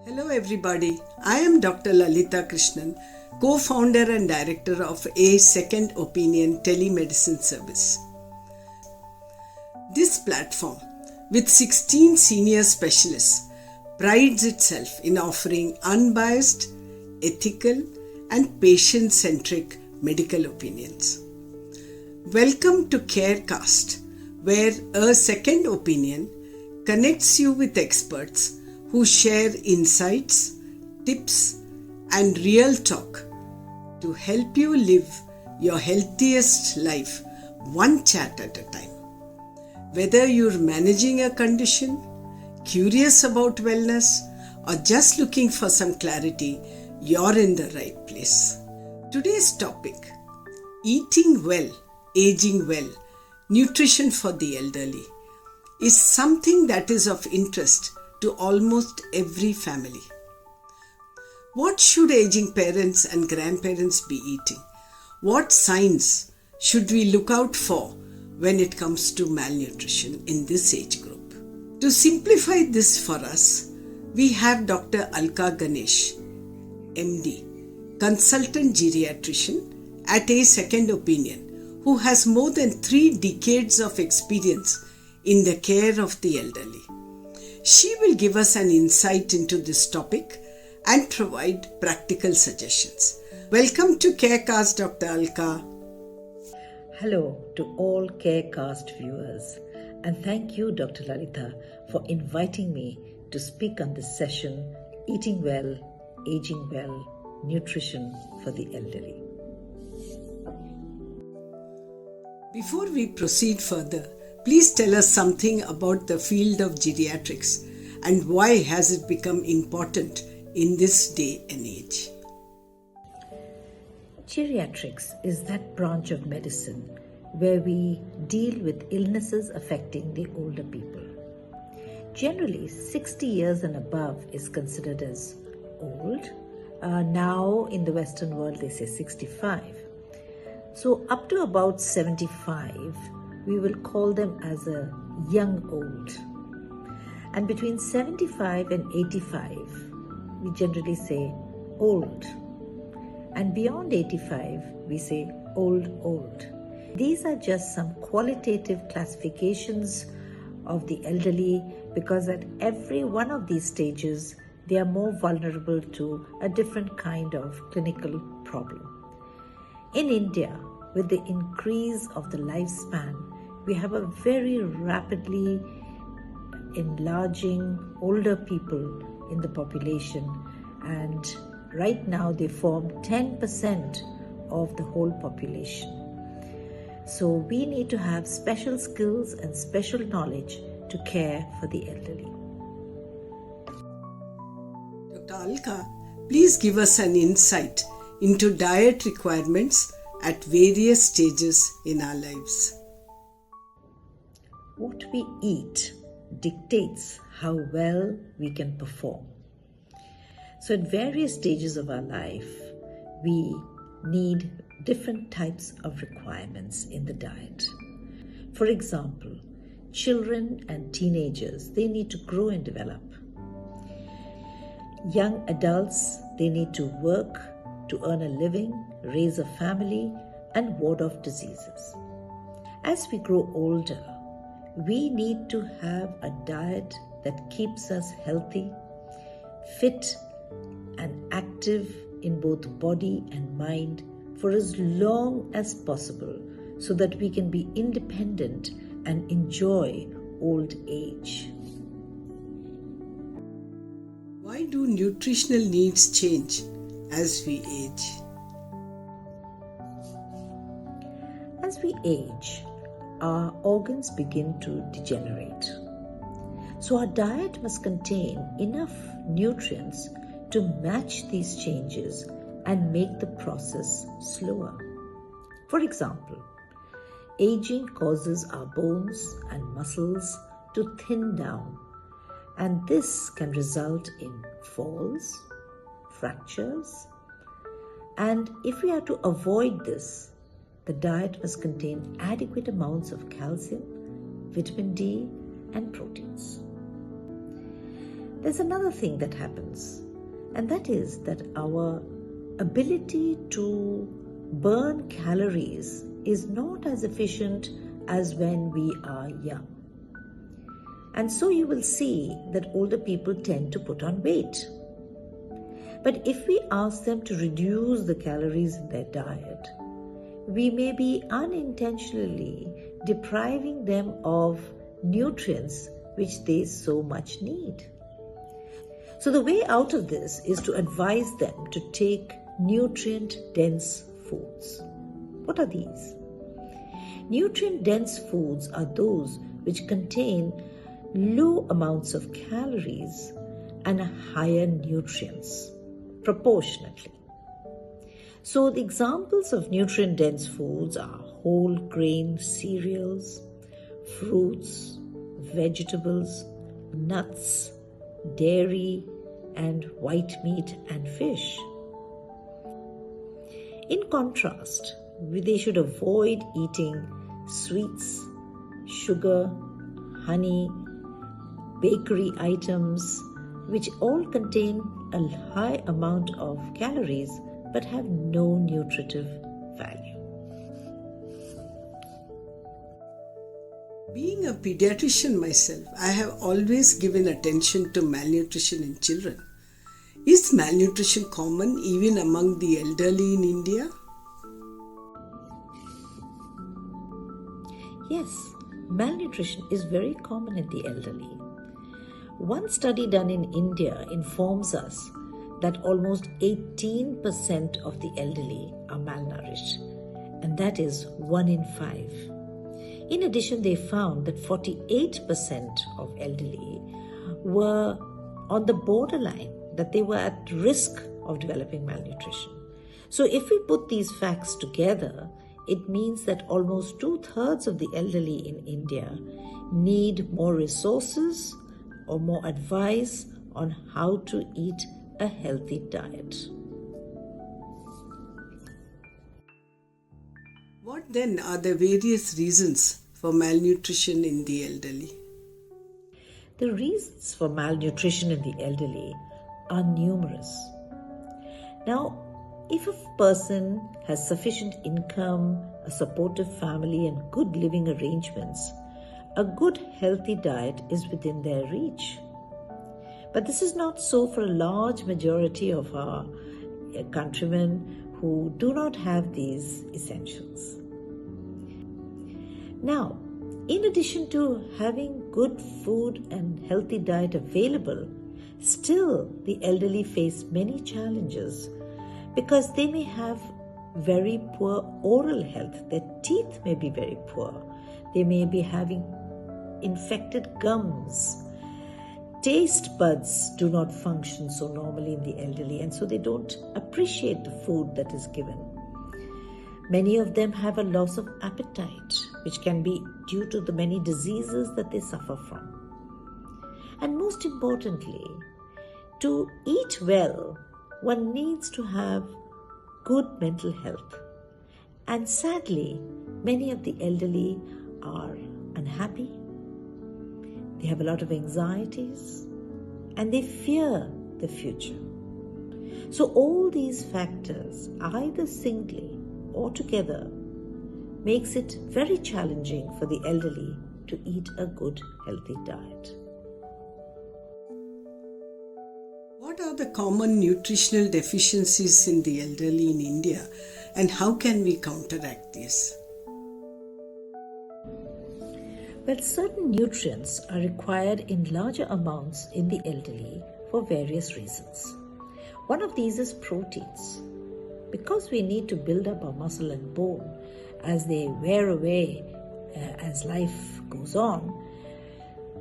Hello everybody, I am Dr. Lalita Krishnan, co-founder and director of a Second Opinion telemedicine service. This platform, with 16 senior specialists, prides itself in offering unbiased, ethical and patient-centric medical opinions. Welcome to CareCast, where a second opinion connects you with experts who share insights, tips, and real talk to help you live your healthiest life one chat at a time. Whether you're managing a condition, curious about wellness, or just looking for some clarity, you're in the right place. Today's topic: eating well, aging well, nutrition for the elderly, is something that is of interest to almost every family. What should aging parents and grandparents be eating? What signs should we look out for when it comes to malnutrition in this age group? To simplify this for us, we have Dr. Alka Ganesh, MD, consultant geriatrician at a Second Opinion, who has more than 3 decades of experience in the care of the elderly. She will give us an insight into this topic and provide practical suggestions. Welcome to CareCast, Dr. Alka. Hello to all CareCast viewers, and thank you, Dr. Lalita, for inviting me to speak on this session, Eating Well, Aging Well, Nutrition for the Elderly. Before we proceed further, please tell us something about the field of geriatrics and why has it become important in this day and age? Geriatrics is that branch of medicine where we deal with illnesses affecting the older people. Generally, 60 years and above is considered as old. Now in the Western world they say 65. So up to about 75, we will call them as a young old. And between 75 and 85, we generally say old. And beyond 85, we say old. These are just some qualitative classifications of the elderly, because at every one of these stages, they are more vulnerable to a different kind of clinical problem. In India, with the increase of the lifespan, we have a very rapidly enlarging older people in the population, and right now they form 10% of the whole population. So we need to have special skills and special knowledge to care for the elderly. Dr. Alka, please give us an insight into diet requirements at various stages in our lives. What we eat dictates how well we can perform. So at various stages of our life, we need different types of requirements in the diet. For example, children and teenagers, they need to grow and develop. Young adults, they need to work to earn a living, raise a family, and ward off diseases. As we grow older, we need to have a diet that keeps us healthy, fit, and active in both body and mind for as long as possible, so that we can be independent and enjoy old age. Why do nutritional needs change as we age? As we age, our organs begin to degenerate. So our diet must contain enough nutrients to match these changes and make the process slower. For example, aging causes our bones and muscles to thin down, and this can result in falls, fractures, and if we are to avoid this, the diet must contain adequate amounts of calcium, vitamin D, and proteins. there's another thing that happens, and that is that our ability to burn calories is not as efficient as when we are young. And so you will see that older people tend to put on weight. But if we ask them to reduce the calories in their diet, we may be unintentionally depriving them of nutrients which they so much need. So the way out of this is to advise them to take nutrient-dense foods. What are these? Nutrient-dense foods are those which contain low amounts of calories and higher nutrients proportionately. So the examples of nutrient-dense foods are whole grain cereals, fruits, vegetables, nuts, dairy, and white meat and fish. In contrast, they should avoid eating sweets, sugar, honey, bakery items, which all contain a high amount of calories but have no nutritive value. Being a pediatrician myself, I have always given attention to malnutrition in children. Is malnutrition common even among the elderly in India? Yes, malnutrition is very common in the elderly. One study done in India informs us that almost 18% of the elderly are malnourished, and that is 1 in 5. In addition, they found that 48% of elderly were on the borderline, that they were at risk of developing malnutrition. So if we put these facts together, it means that almost 2/3 of the elderly in India need more resources or more advice on how to eat a healthy diet. What then are the various reasons for malnutrition in the elderly? The reasons for malnutrition in the elderly are numerous. Now, if a person has sufficient income, a supportive family, and good living arrangements, a good healthy diet is within their reach. But this is not so for a large majority of our countrymen who do not have these essentials. Now, in addition to having good food and healthy diet available, still the elderly face many challenges because they may have very poor oral health. Their teeth may be very poor. They may be having infected gums. Taste buds do not function so normally in the elderly, and so they don't appreciate the food that is given. Many of them have a loss of appetite, which can be due to the many diseases that they suffer from. And most importantly, to eat well, one needs to have good mental health. And sadly, many of the elderly are unhappy. They have a lot of anxieties and they fear the future. So all these factors, either singly or together, makes it very challenging for the elderly to eat a good, healthy diet. What are the common nutritional deficiencies in the elderly in India, and how can we counteract this? Well, certain nutrients are required in larger amounts in the elderly for various reasons. One of these is proteins. Because we need to build up our muscle and bone as they wear away as life goes on,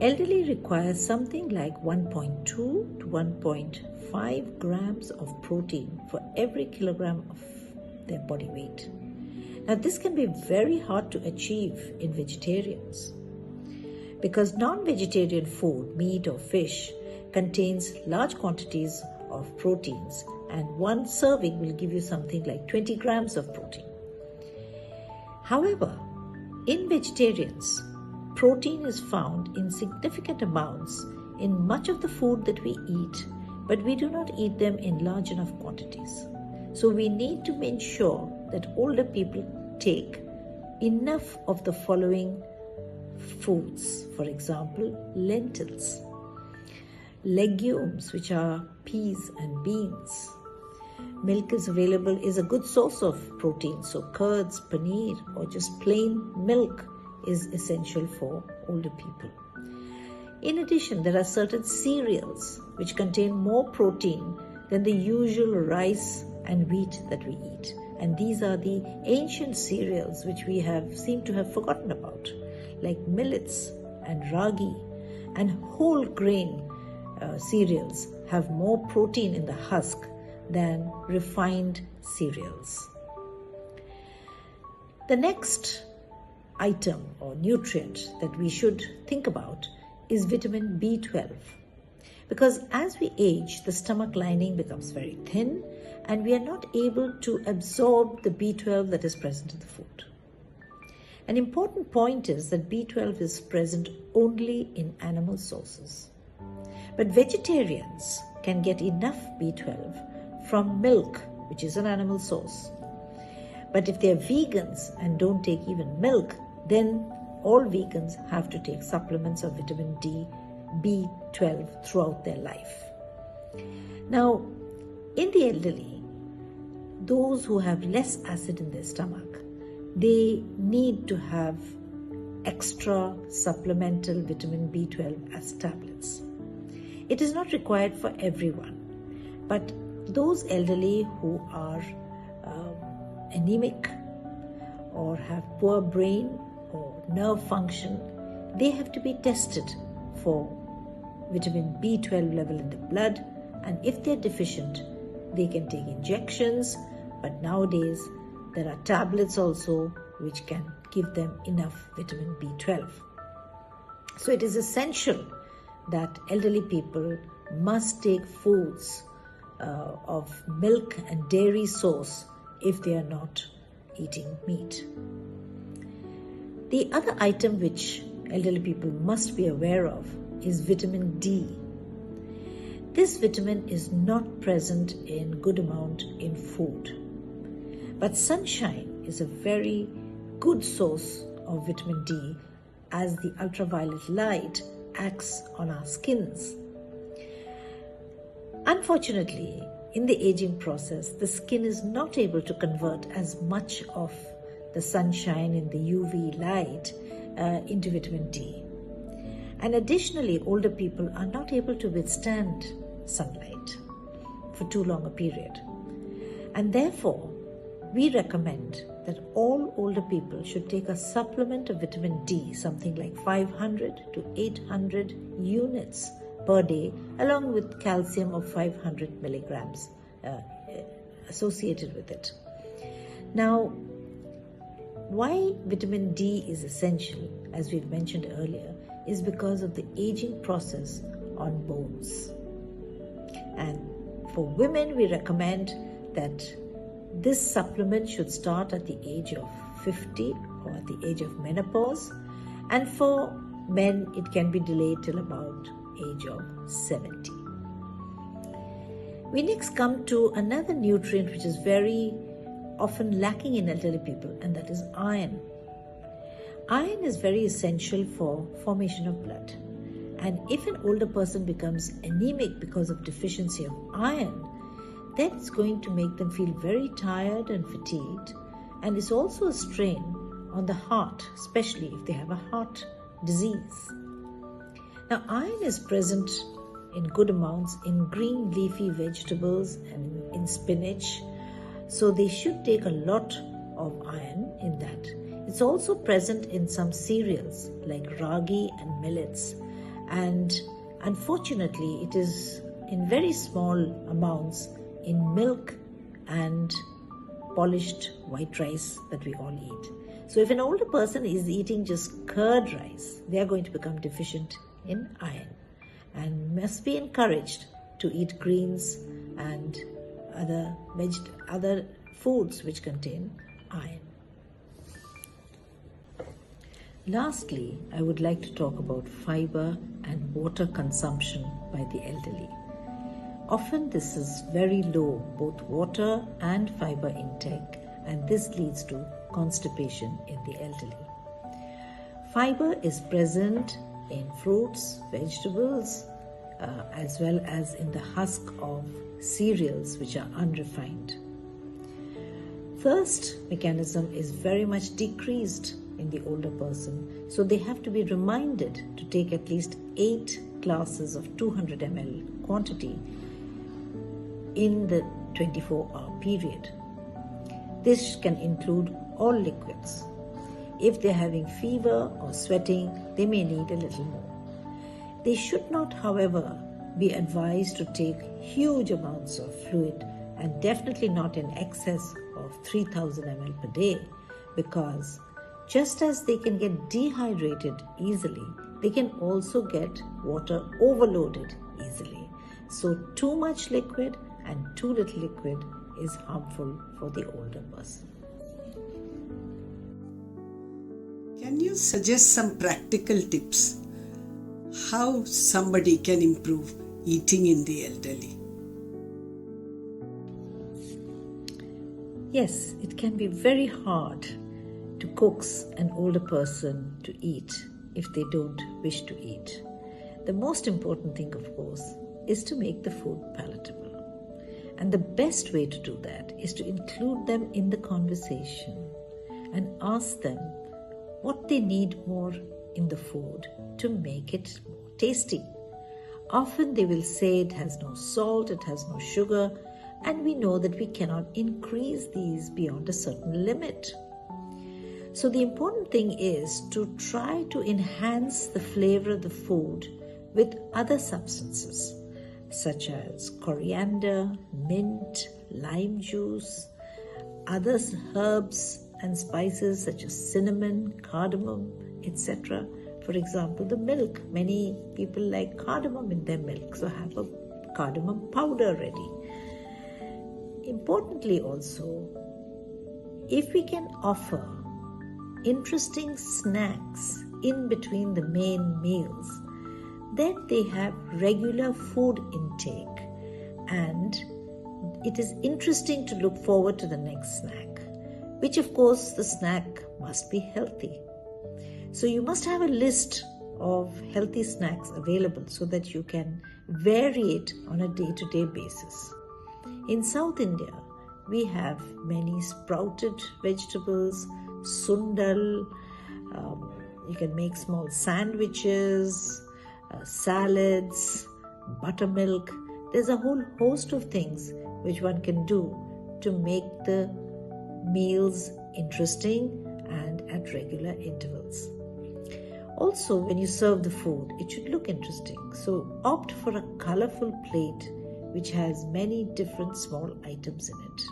elderly require something like 1.2 to 1.5 grams of protein for every kilogram of their body weight. Now, this can be very hard to achieve in vegetarians because non-vegetarian food, meat or fish, contains large quantities of proteins, and one serving will give you something like 20 grams of protein. However, in vegetarians, protein is found in significant amounts in much of the food that we eat, but we do not eat them in large enough quantities. So we need to ensure that older people take enough of the following foods. For example, lentils, legumes, which are peas and beans. Milk is a good source of protein, so curds, paneer, or just plain milk is essential for older people. In addition, there are certain cereals which contain more protein than the usual rice and wheat that we eat. And these are the ancient cereals which we seem to have forgotten about, like millets and ragi, and whole grain cereals have more protein in the husk than refined cereals. The next item or nutrient that we should think about is vitamin B12, because as we age, the stomach lining becomes very thin and we are not able to absorb the B12 that is present in the food. An important point is that B12 is present only in animal sources, but vegetarians can get enough B12 from milk, which is an animal source. But if they're vegans and don't take even milk, then all vegans have to take supplements of vitamin D, B12 throughout their life. Now, in the elderly, those who have less acid in their stomach, they need to have extra supplemental vitamin B12 as tablets. It is not required for everyone, but those elderly who are anemic or have poor brain or nerve function, they have to be tested for vitamin B12 level in the blood, and if they're deficient, they can take injections, but nowadays there are tablets also which can give them enough vitamin B12. So it is essential that elderly people must take foods of milk and dairy source if they are not eating meat. The other item which elderly people must be aware of is vitamin D. This vitamin is not present in good amount in food, but sunshine is a very good source of vitamin D, as the ultraviolet light acts on our skins. Unfortunately, in the aging process, the skin is not able to convert as much of the sunshine in the UV light into vitamin D. And additionally, older people are not able to withstand sunlight for too long a period. And therefore, we recommend that all older people should take a supplement of vitamin D, something like 500 to 800 units per day, along with calcium of 500 milligrams associated with it. Now, why vitamin D is essential, as we've mentioned earlier, is because of the aging process on bones. And for women, we recommend that this supplement should start at the age of 50 or at the age of menopause, and for men it can be delayed till about age of 70. We next come to another nutrient which is very often lacking in elderly people, and that is iron. Iron is very essential for formation of blood, and if an older person becomes anemic because of deficiency of iron, then it's going to make them feel very tired and fatigued, and it's also a strain on the heart, especially if they have a heart disease. Now, iron is present in good amounts in green leafy vegetables and in spinach, so they should take a lot of iron in that. It's also present in some cereals like ragi and millets, and unfortunately it is in very small amounts in milk and polished white rice that we all eat. So if an older person is eating just curd rice, they are going to become deficient in iron and must be encouraged to eat greens and other foods which contain iron. Lastly, I would like to talk about fiber and water consumption by the elderly. Often this is very low, both water and fiber intake, and this leads to constipation in the elderly. Fiber is present in fruits, vegetables, as well as in the husk of cereals which are unrefined. Thirst mechanism is very much decreased in the older person, so they have to be reminded to take at least 8 glasses of 200 ml quantity in the 24-hour period. This can include all liquids. If they're having fever or sweating, they may need a little more. They should not, however, be advised to take huge amounts of fluid, and definitely not in excess of 3000 ml per day, because just as they can get dehydrated easily, they can also get water overloaded easily. So too much liquid and too little liquid is harmful for the older person. Can you suggest some practical tips how somebody can improve eating in the elderly? Yes, it can be very hard to coax an older person to eat if they don't wish to eat. The most important thing, of course, is to make the food palatable. And the best way to do that is to include them in the conversation and ask them what they need more in the food to make it more tasty. Often they will say it has no salt, it has no sugar, and we know that we cannot increase these beyond a certain limit. So the important thing is to try to enhance the flavor of the food with other substances such as coriander, mint, lime juice, other herbs and spices such as cinnamon, cardamom, etc. For example, the milk. Many people like cardamom in their milk, so have a cardamom powder ready. Importantly also, if we can offer interesting snacks in between the main meals, then they have regular food intake and it is interesting to look forward to the next snack, which of course the snack must be healthy. So you must have a list of healthy snacks available so that you can vary it on a day-to-day basis. In South India, we have many sprouted vegetables, sundal, you can make small sandwiches, salads, buttermilk. There's a whole host of things which one can do to make the meals interesting and at regular intervals. Also, when you serve the food, it should look interesting. So opt for a colorful plate which has many different small items in it.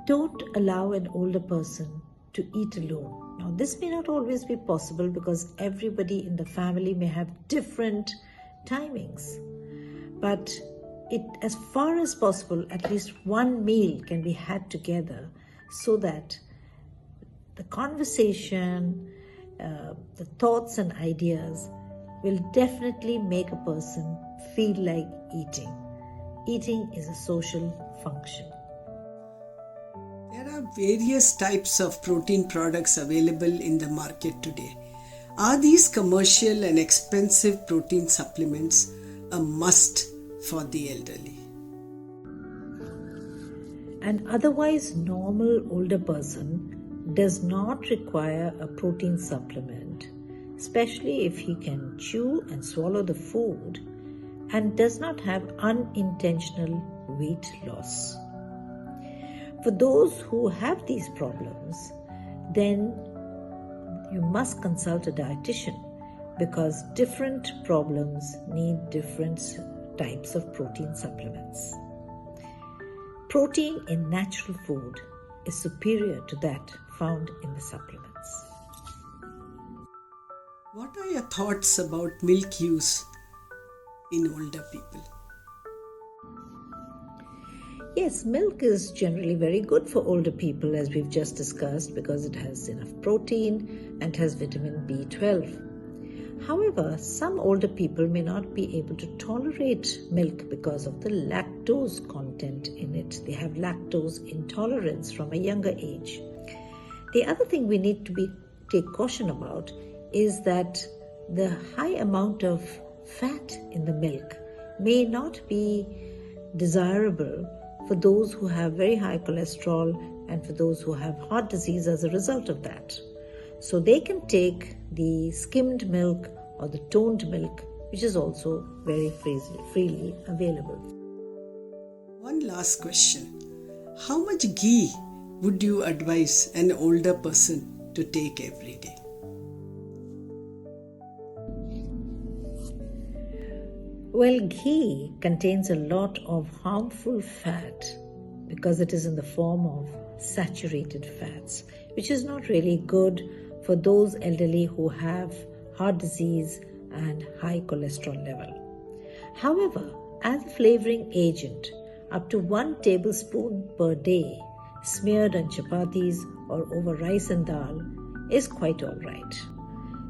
Don't allow an older person to eat alone. Now, this may not always be possible because everybody in the family may have different timings. But as far as possible, at least one meal can be had together so that the conversation, the thoughts and ideas will definitely make a person feel like eating. Eating is a social function. There are various types of protein products available in the market today. Are these commercial and expensive protein supplements a must for the elderly? An otherwise normal older person does not require a protein supplement, especially if he can chew and swallow the food and does not have unintentional weight loss. For those who have these problems, then you must consult a dietitian because different problems need different types of protein supplements. Protein in natural food is superior to that found in the supplements. What are your thoughts about milk use in older people? Yes, milk is generally very good for older people, as we've just discussed, because it has enough protein and has vitamin B12. However, some older people may not be able to tolerate milk because of the lactose content in it. They have lactose intolerance from a younger age. The other thing we need to take caution about is that the high amount of fat in the milk may not be desirable for those who have very high cholesterol and for those who have heart disease as a result of that. So they can take the skimmed milk or the toned milk, which is also very freely available. One last question. How much ghee would you advise an older person to take every day? Well, ghee contains a lot of harmful fat because it is in the form of saturated fats, which is not really good for those elderly who have heart disease and high cholesterol level. However, as a flavoring agent, up to 1 tablespoon per day smeared on chapatis or over rice and dal is quite all right.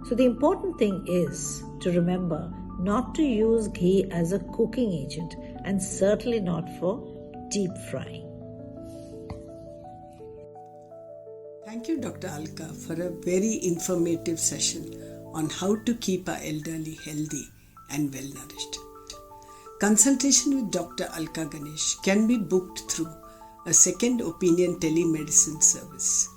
So the important thing is to remember not to use ghee as a cooking agent and certainly not for deep frying. Thank you, Dr. Alka, for a very informative session on how to keep our elderly healthy and well nourished. Consultation with Dr. Alka Ganesh can be booked through a second opinion telemedicine service.